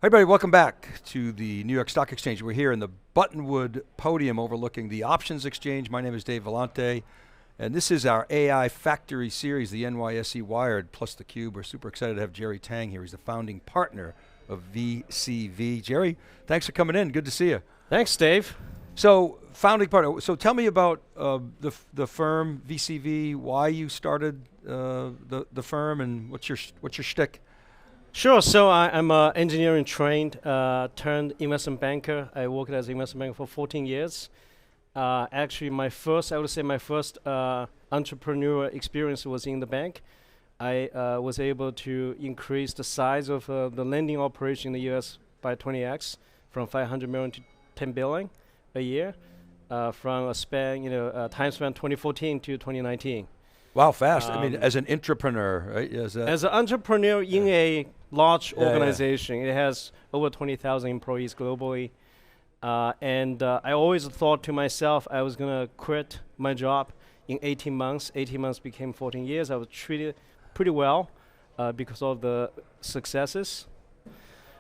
Hey everybody, welcome back to the New York Stock Exchange. We're here in the Buttonwood podium overlooking the options exchange. My name is Dave Vellante, and this is our AI Factory series, the NYSE Wired plus theCUBE. We're super excited to have Jerry Tang here. He's the founding partner of VCV. Jerry, thanks for coming in, good to see you. Thanks, Dave. So, founding partner, so tell me about the firm, VCV, why you started the firm, and what's your shtick? Sure, so I'm engineering trained, turned investment banker. I worked as an investment banker for 14 years. Actually, I would say my first entrepreneurial experience was in the bank. I was able to increase the size of the lending operation in the US by 20x, from 500 million to 10 billion a year, from a span, time span 2014 to 2019. Wow, fast. I mean, as an entrepreneur, right? As an entrepreneur in a large organization, it has over 20,000 employees globally. And I always thought to myself I was going to quit my job in 18 months. 18 months became 14 years. I was treated pretty well because of the successes.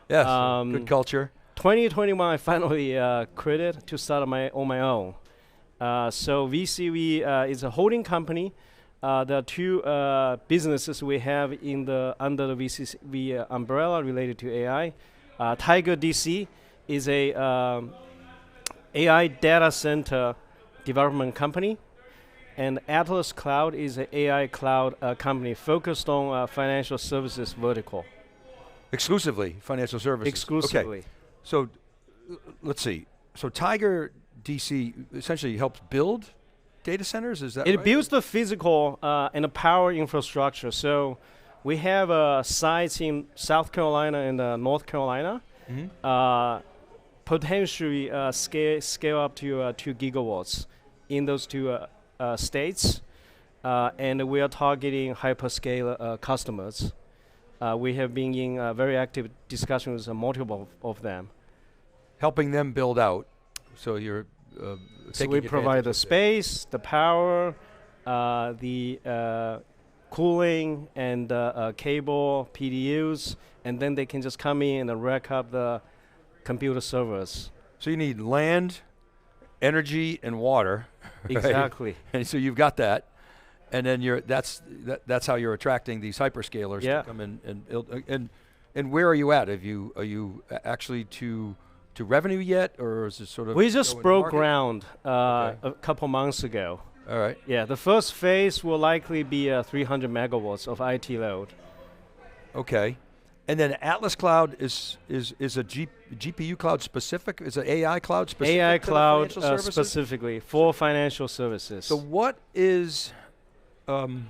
Yes, good culture. 2021, I finally quit it to start on my own. So VCV is a holding company. There are two businesses we have under the VCV umbrella related to AI. TigerDC is a AI data center development company, and Atlas Cloud is an AI cloud company focused on financial services vertical. Exclusively financial services. Exclusively. Okay. So let's see. So TigerDC essentially helps build data centers, is that right? It builds the physical and the power infrastructure. So we have sites in South Carolina and North Carolina. Potentially scale up to 2 gigawatts in those two states. And we are targeting hyperscale customers. We have been in very active discussions with multiple of them. Helping them build out. So you're so we provide the space, the power, the cooling, and cable, PDUs, and then they can just come in and rack up the computer servers. So you need land, energy, and water. Exactly. Right? And so you've got that, and then that's how you're attracting these hyperscalers to come in and build. And where are you at? Are you actually to revenue yet, or is it sort of? We just broke ground a couple months ago. All right. Yeah, the first phase will likely be 300 megawatts of IT load. Okay, and then Atlas Cloud is a GPU cloud specific? Is it AI cloud specific? AI cloud specifically for financial services. So what is the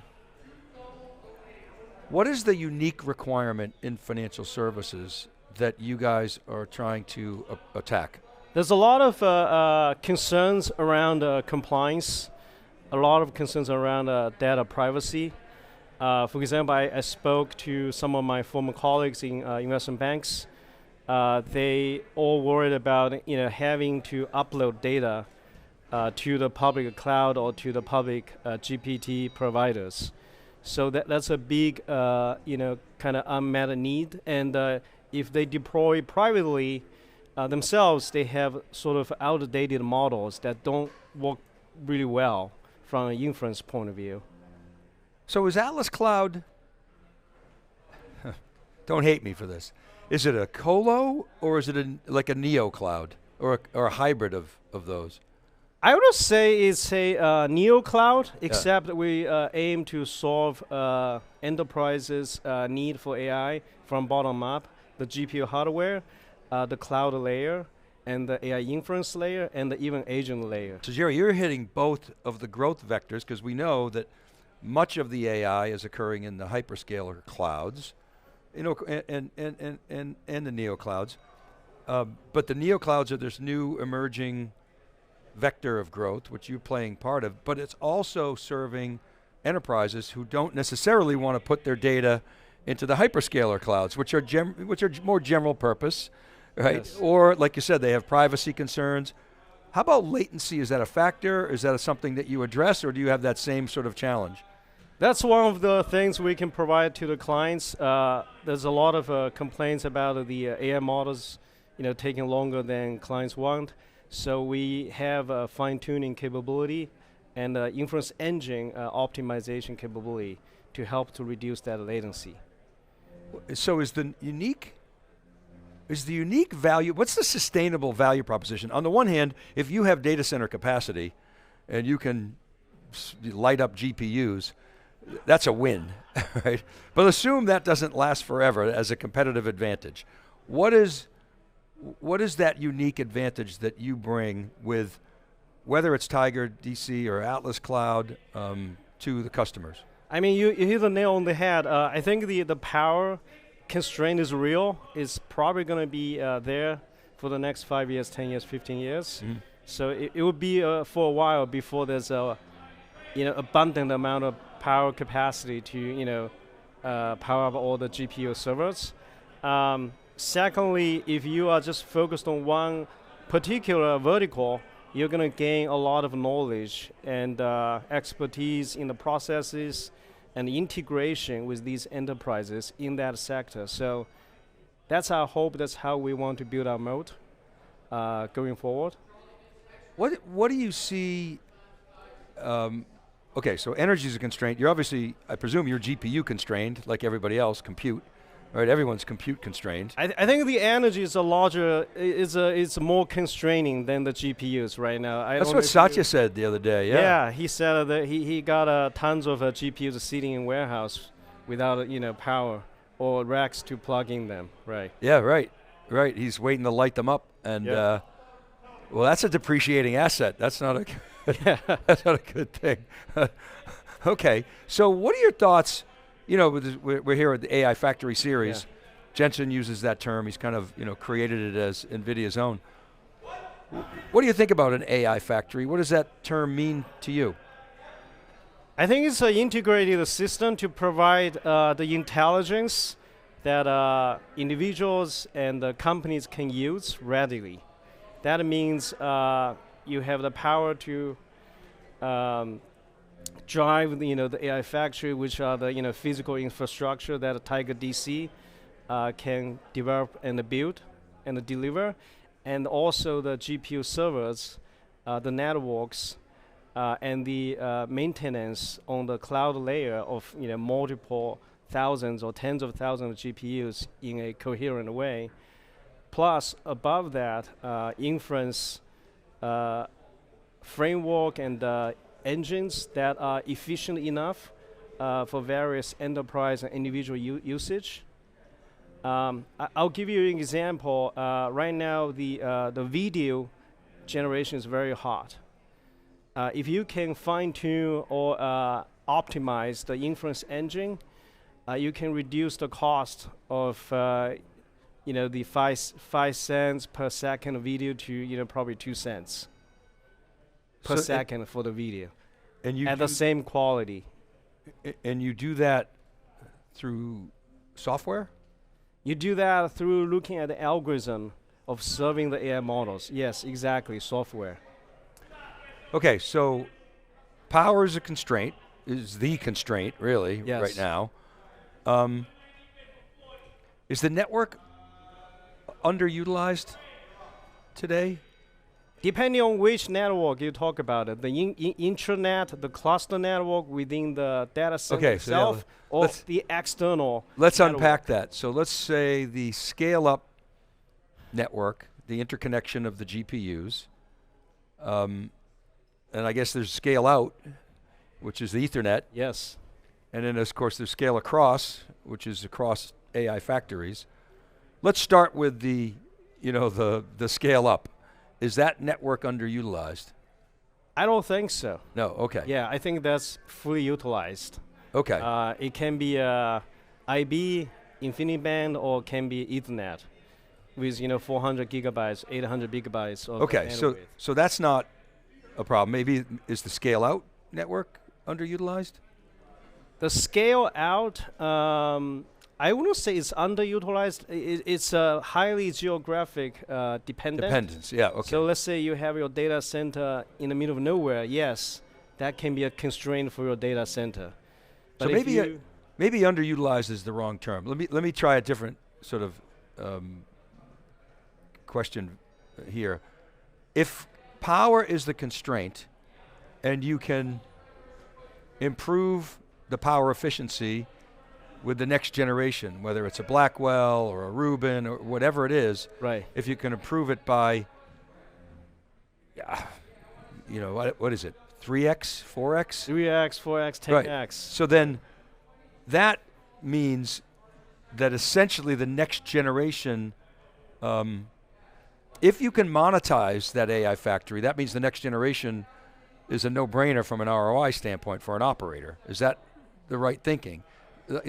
unique requirement in financial services that you guys are trying to attack? There's a lot of concerns around compliance, a lot of concerns around data privacy. For example, I spoke to some of my former colleagues in investment banks. They all worried about having to upload data to the public cloud or to the public GPT providers. So that's a big kind of unmet need, and if they deploy privately themselves, they have sort of outdated models that don't work really well from an inference point of view. So is Atlas Cloud, don't hate me for this, is it a colo or is it like a neo cloud or a hybrid of those? I would say it's a neo cloud, except we aim to solve enterprises' need for AI from bottom up. The GPU hardware, the cloud layer, and the AI inference layer, and the even agent layer. So Jerry, you're hitting both of the growth vectors, because we know that much of the AI is occurring in the hyperscaler clouds, and the neo clouds. But the neo clouds are this new emerging vector of growth, which you're playing part of, but it's also serving enterprises who don't necessarily want to put their data into the hyperscaler clouds, which are more general purpose, right? Yes. Or like you said, they have privacy concerns. How about latency? Is that a factor? Is that something that you address, or do you have that same sort of challenge? That's one of the things we can provide to the clients. There's a lot of complaints about the AI models, taking longer than clients want. So we have a fine-tuning capability and inference engine optimization capability to help to reduce that latency. So is the unique value, what's the sustainable value proposition? On the one hand, if you have data center capacity and you can light up GPUs, that's a win, right? But assume that doesn't last forever as a competitive advantage. What is that unique advantage that you bring with, whether it's TigerDC or Atlas Cloud, to the customers? I mean, you hit the nail on the head. I think the power constraint is real. It's probably going to be there for the next 5 years, 10 years, 15 years. Mm-hmm. So it will be for a while before there's a abundant amount of power capacity to power up all the GPU servers. Secondly, if you are just focused on one particular vertical, you're going to gain a lot of knowledge and expertise in the processes and integration with these enterprises in that sector. So that's our hope. That's how we want to build our moat going forward. What do you see? Okay, so energy is a constraint. You're obviously, I presume, you're GPU constrained, like everybody else. Compute, right? Everyone's compute constrained. I think the energy is it's more constraining than the GPUs right now. That's what Satya said the other day. Yeah. Yeah, he said that he got tons of GPUs sitting in warehouse without power or racks to plug in them. Right. Yeah. Right. Right. He's waiting to light them up, and well, that's a depreciating asset. That's not a. That's not a good thing. Okay, so what are your thoughts? We're here at the AI Factory series. Yeah. Jensen uses that term. He's kind of created it as NVIDIA's own. What do you think about an AI factory? What does that term mean to you? I think it's an integrated system to provide the intelligence that individuals and companies can use readily. That means you have the power to drive the AI factory, which are the physical infrastructure that TigerDC can develop and build and deliver, and also the GPU servers, the networks, and the maintenance on the cloud layer of multiple thousands or tens of thousands of GPUs in a coherent way. Plus, above that, inference framework and engines that are efficient enough for various enterprise and individual usage. I'll give you an example. Right now, the video generation is very hot. If you can fine-tune or optimize the inference engine, you can reduce the cost of the 5 cents per second video to probably 2 cents per second for the video, and you at the same quality. And you do that through software? You do that through looking at the algorithm of serving the AI models. Yes, exactly, software. Okay, so power is a constraint, is the constraint, really, right now. Is the network underutilized today? Depending on which network you talk about, the intranet, the cluster network within the data center itself, or the external Let's unpack that. So let's say the scale-up network, the interconnection of the GPUs, and I guess there's scale-out, which is the Ethernet. Yes. And then, of course, there's scale-across, which is across AI factories. Let's start with the scale-up. Is that network underutilized? I don't think so. No, okay. Yeah, I think that's fully utilized. Okay. It can be IB, InfiniBand, or can be Ethernet with 400 gigabytes, 800 gigabytes of bandwidth. So that's not a problem. Maybe is the scale-out network underutilized? The scale-out, I wouldn't say it's underutilized. It's highly geographic dependent. Dependence, yeah, okay. So let's say you have your data center in the middle of nowhere. Yes, that can be a constraint for your data center. So maybe underutilized is the wrong term. Let me try a different sort of question here. If power is the constraint, and you can improve the power efficiency with the next generation, whether it's a Blackwell or a Rubin or whatever it is, right? If you can improve it by, you know, what is it? 3x, 4x? 3x, 4x, 10x. Right. So then that means that essentially the next generation, if you can monetize that AI factory, that means the next generation is a no-brainer from an ROI standpoint for an operator. Is that the right thinking?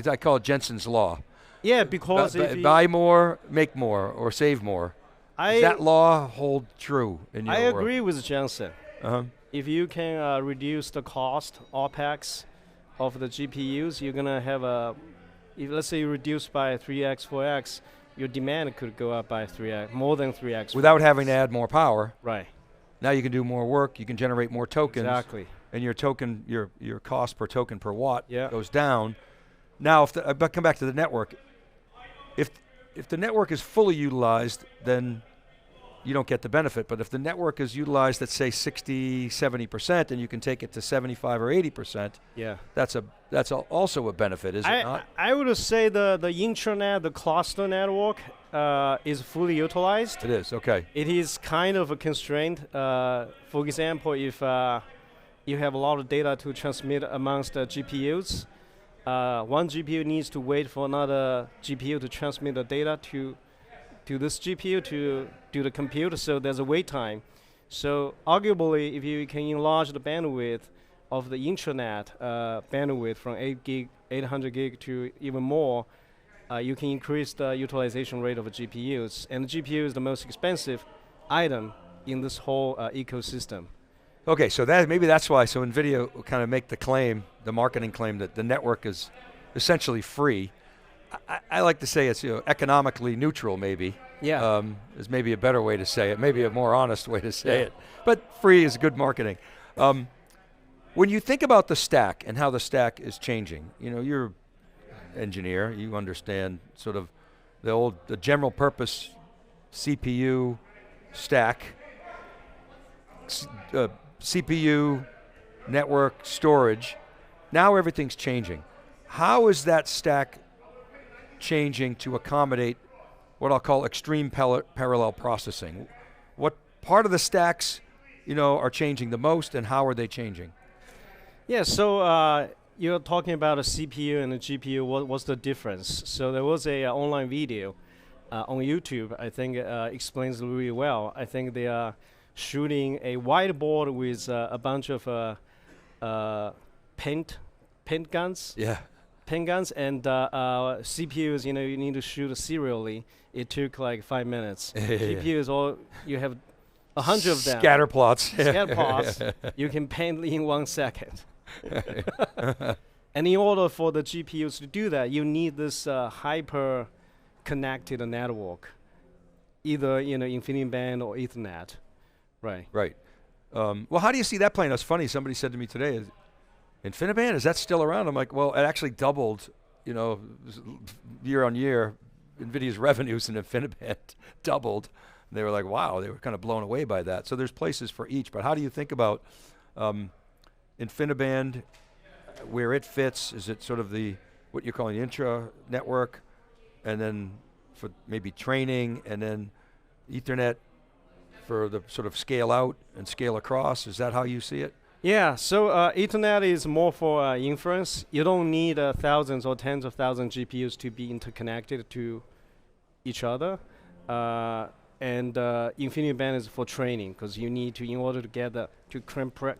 I call it Jensen's law. Yeah, because buy more, make more, or save more. Does that law hold true in your world? I agree with Jensen. If you can reduce the cost, OpEx, of the GPUs, you're going to have if let's say you reduce by 3x, 4x, your demand could go up by 3x, more than 3x. Without having to add more power. Right. Now you can do more work, you can generate more tokens. Exactly. And your token, your cost per token per watt goes down. Now, but come back to the network. If the network is fully utilized, then you don't get the benefit. But if the network is utilized at say 60, 70%, and you can take it to 75 or 80%, that's also a benefit, is it not? I would say the intranet, the cluster network is fully utilized. It is, okay. It is kind of a constraint. For example, if you have a lot of data to transmit amongst the GPUs, one GPU needs to wait for another GPU to transmit the data to this GPU to do the compute, so there's a wait time. So arguably, if you can enlarge the bandwidth of the intranet bandwidth from 800 gig to even more, you can increase the utilization rate of GPUs. And the GPU is the most expensive item in this whole ecosystem. Okay, so maybe that's why. So NVIDIA will kind of make the claim, the marketing claim, that the network is essentially free. I like to say it's economically neutral, maybe. Yeah. Is maybe a better way to say it, maybe a more honest way to say it. But free is good marketing. When you think about the stack and how the stack is changing, you're an engineer, you understand sort of the general purpose CPU stack, CPU, network, storage. Now everything's changing. How is that stack changing to accommodate what I'll call extreme parallel processing? What part of the stacks, are changing the most, and how are they changing? Yeah, so you're talking about a CPU and a GPU. What's the difference? So there was a online video on YouTube. I think explains really well. I think they are shooting a whiteboard with a bunch of paint guns. Yeah. Paint guns and CPUs. You need to shoot serially. It took like 5 minutes. GPUs, you have 100 of them. Scatter plots. Scatter plots. You can paint in 1 second. And in order for the GPUs to do that, you need this hyper connected network, either InfiniBand or Ethernet. Right. Right. Well, how do you see that playing? It's funny. Somebody said to me today, InfiniBand, is that still around? I'm like, well, it actually doubled, year on year. NVIDIA's revenues in InfiniBand doubled. And they were like, wow, they were kind of blown away by that. So there's places for each. But how do you think about InfiniBand, where it fits? Is it sort of what you're calling the intra network, and then for maybe training, and then Ethernet for the sort of scale out and scale across? Is that how you see it? Yeah, so Ethernet is more for inference. You don't need thousands or tens of thousands GPUs to be interconnected to each other. And InfiniBand is for training, because you need to, in order to get to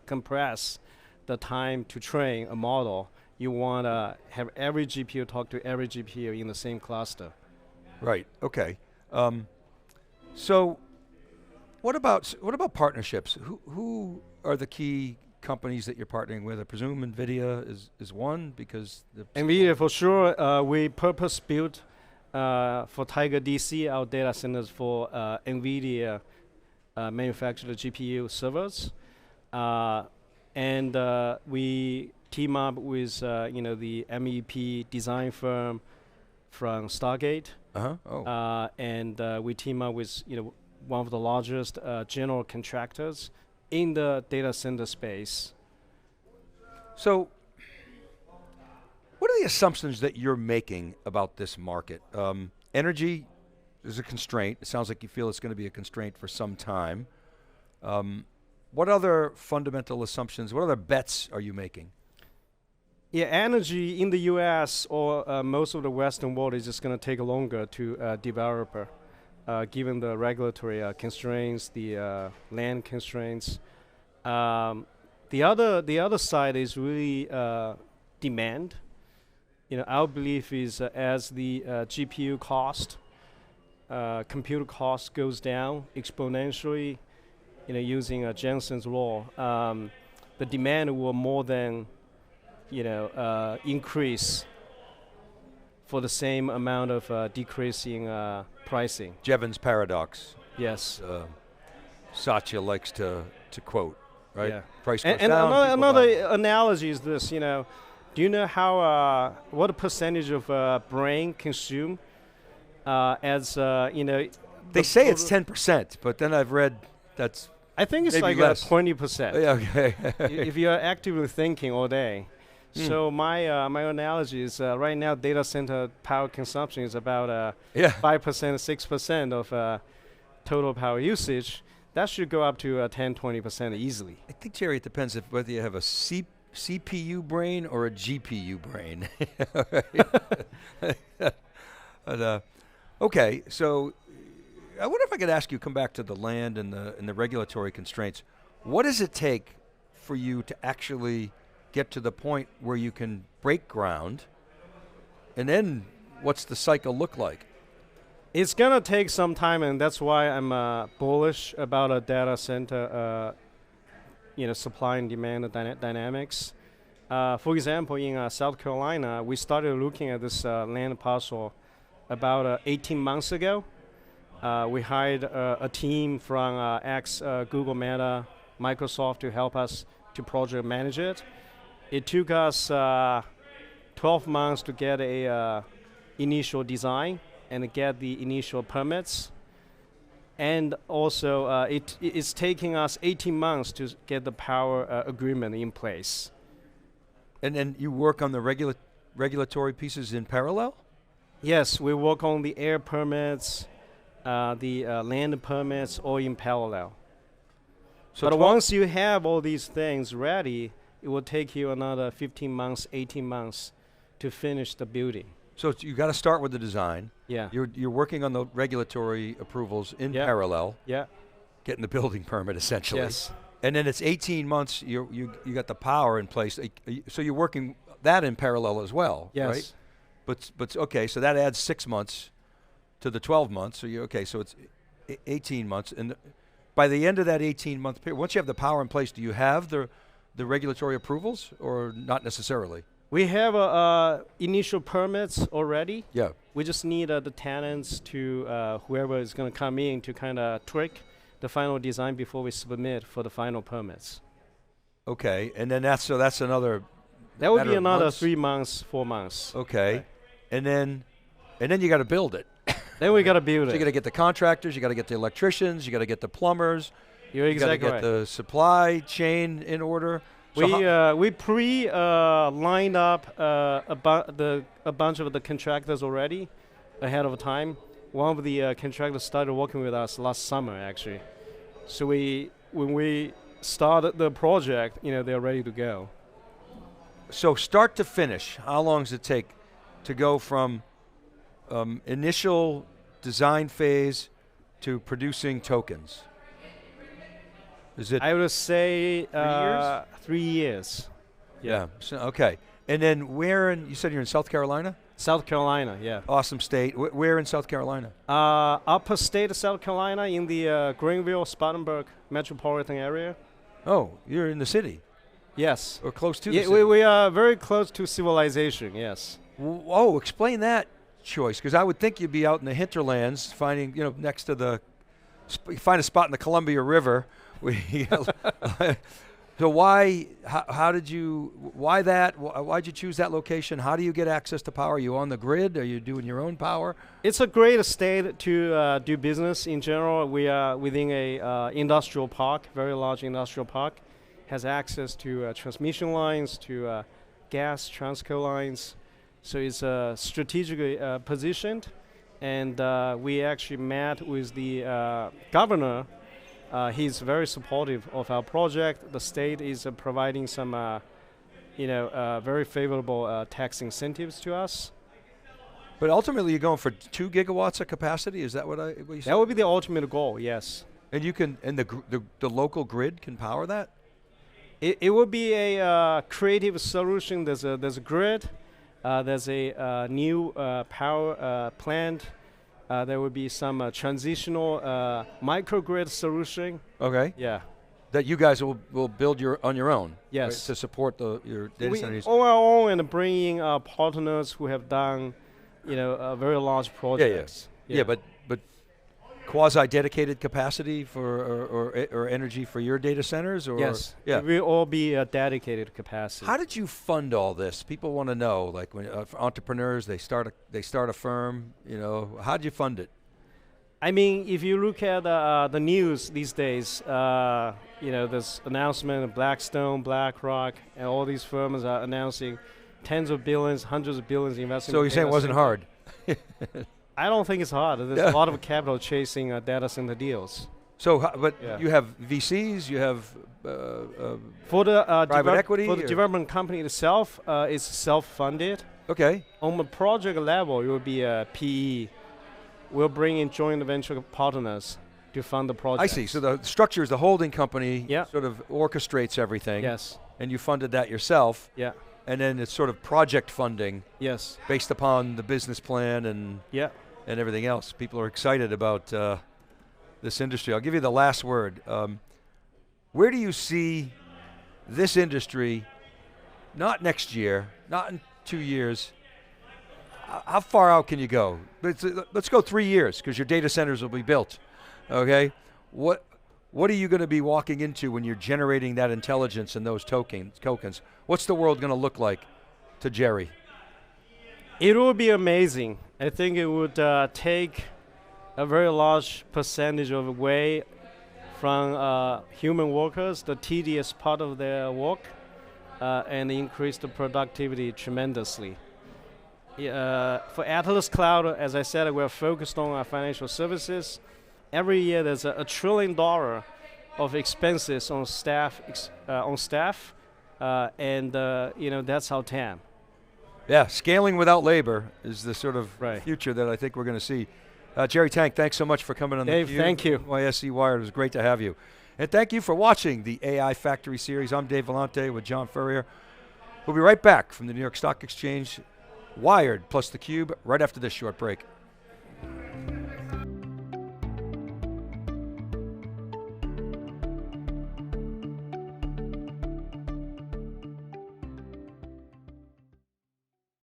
compress the time to train a model, you want to have every GPU talk to every GPU in the same cluster. Right, okay. So what about partnerships? Who are the key companies that you're partnering with? I presume NVIDIA is one, because NVIDIA for sure. We purpose built for TigerDC our data centers for NVIDIA manufactured GPU servers, and we team up with the MEP design firm from Stargate, and we team up with one of the largest general contractors in the data center space. So, what are the assumptions that you're making about this market? Energy is a constraint. It sounds like you feel it's going to be a constraint for some time. What other fundamental assumptions, what other bets are you making? Yeah, energy in the US or most of the Western world is just going to take longer to develop, given the regulatory constraints, the land constraints. The other side is really demand. Our belief is as the GPU cost, computer cost goes down exponentially, using Jensen's law, the demand will more than increase for the same amount of decreasing pricing. Jevons paradox. Yes. Satya likes to quote, right? Yeah. Price goes and down. another analogy is this. Do you know how what percentage of brain consumed as They say it's 10%, but then I've read that's. I think it's like 20%. Yeah, okay. If you're actively thinking all day. So my analogy is right now data center power consumption is about 5%, 6% of total power usage. That should go up to 10, 20% easily. I think, Jerry, it depends whether you have a CPU brain or a GPU brain. But, okay, so I wonder if I could ask you, come back to the land and the regulatory constraints. What does it take for you to actually get to the point where you can break ground, and then what's the cycle look like? It's gonna take some time, and that's why I'm bullish about a data center, supply and demand dynamics. For example, in South Carolina, we started looking at this land parcel about 18 months ago. We hired a team from Google, Meta, Microsoft to help us to project manage it. It took us 12 months to get a initial design and get the initial permits. And also, it's taking us 18 months to get the power agreement in place. And then you work on the regulatory pieces in parallel? Yes, we work on the air permits, the land permits, all in parallel. So but once you have all these things ready, it will take you another 15 months, 18 months to finish the building. So you got to start with the design. Yeah. You're working on the regulatory approvals in parallel. Yeah. Getting the building permit essentially. Yes. And then it's 18 months. You got the power in place. So you're working that in parallel as well. Yes. Right? But okay. So that adds 6 months to the 12 months. So so it's 18 months. And by the end of that 18-month period, once you have the power in place, do you have the regulatory approvals or not necessarily? We have initial permits already. Yeah. We just need the tenants to whoever is going to come in to kind of tweak the final design before we submit for the final permits. Okay, and then that's another. That would be another 3 months, 4 months. Okay, right. and then you got to build it. Then we got to build it. So you got to get the contractors, you got to get the electricians, you got to get the plumbers. You're exactly right. You got to get the supply chain in order. So we lined up a bunch of the contractors already ahead of time. One of the contractors started working with us last summer, actually. So when we started the project, they're ready to go. So start to finish, how long does it take to go from initial design phase to producing tokens? Is it? I would say 3 years? 3 years. Yeah. So, okay. And then you said you're in South Carolina? South Carolina, yeah. Awesome state. Where in South Carolina? Upper state of South Carolina in the Greenville, Spartanburg metropolitan area. Oh, you're in the city? Yes. Or close to the city? We are very close to civilization, yes. Oh, explain that choice, because I would think you'd be out in the hinterlands finding, next to you find a spot in the Columbia River. So why did you, why that? Why'd you choose that location? How do you get access to power? Are you on the grid? Are you doing your own power? It's a great state to do business in general. We are within a industrial park, very large industrial park, has access to transmission lines, to gas transco lines. So it's strategically positioned. And we actually met with the governor. He's very supportive of our project. The state is providing some, very favorable tax incentives to us. But ultimately, you're going for 2 gigawatts of capacity. Is that what you said? That would be the ultimate goal. Yes. And you can, and the local grid can power that. It would be a creative solution. There's a grid. There's a new power plant. There will be some transitional microgrid solution. Okay. Yeah. That you guys will build on your own. Yes. Right, to support your data centers. On our own, and bringing partners who have done, very large projects. Yeah, but quasi-dedicated capacity or energy for your data centers, or yes, yeah, it will all be a dedicated capacity. How did you fund all this? People want to know, like when for entrepreneurs, they start a firm. How did you fund it? I mean, if you look at the news these days, this announcement of Blackstone, BlackRock, and all these firms are announcing tens of billions, hundreds of billions investment. So you're saying it wasn't hard? I don't think it's hard. There's a lot of capital chasing data center deals. So, you have VCs, you have for the private equity? For the development company itself, it's self-funded. Okay. On the project level, it will be a PE. We'll bring in joint venture partners to fund the project. I see. So the structure is the holding company sort of orchestrates everything. Yes. And you funded that yourself. Yeah. And then it's sort of project funding. Yes. Based upon the business plan and everything else. People are excited about this industry. I'll give you the last word. Where do you see this industry, not next year, not in 2 years, how far out can you go? Let's go 3 years, because your data centers will be built, okay? What are you going to be walking into when you're generating that intelligence and those tokens? What's the world going to look like to Jerry? It will be amazing. I think it would take a very large percentage of away from human workers, the tedious part of their work, and increase the productivity tremendously. For Atlas Cloud, as I said, we're focused on our financial services. Every year there's $1 trillion of expenses on staff, and that's our TAM. Yeah, scaling without labor is the sort of future that I think we're going to see. Jerry Tang, thanks so much for coming on Dave, theCUBE. thank you. NYSE Wired, it was great to have you. And thank you for watching the AI Factory series. I'm Dave Vellante with John Furrier. We'll be right back from the New York Stock Exchange, Wired plus theCUBE, right after this short break.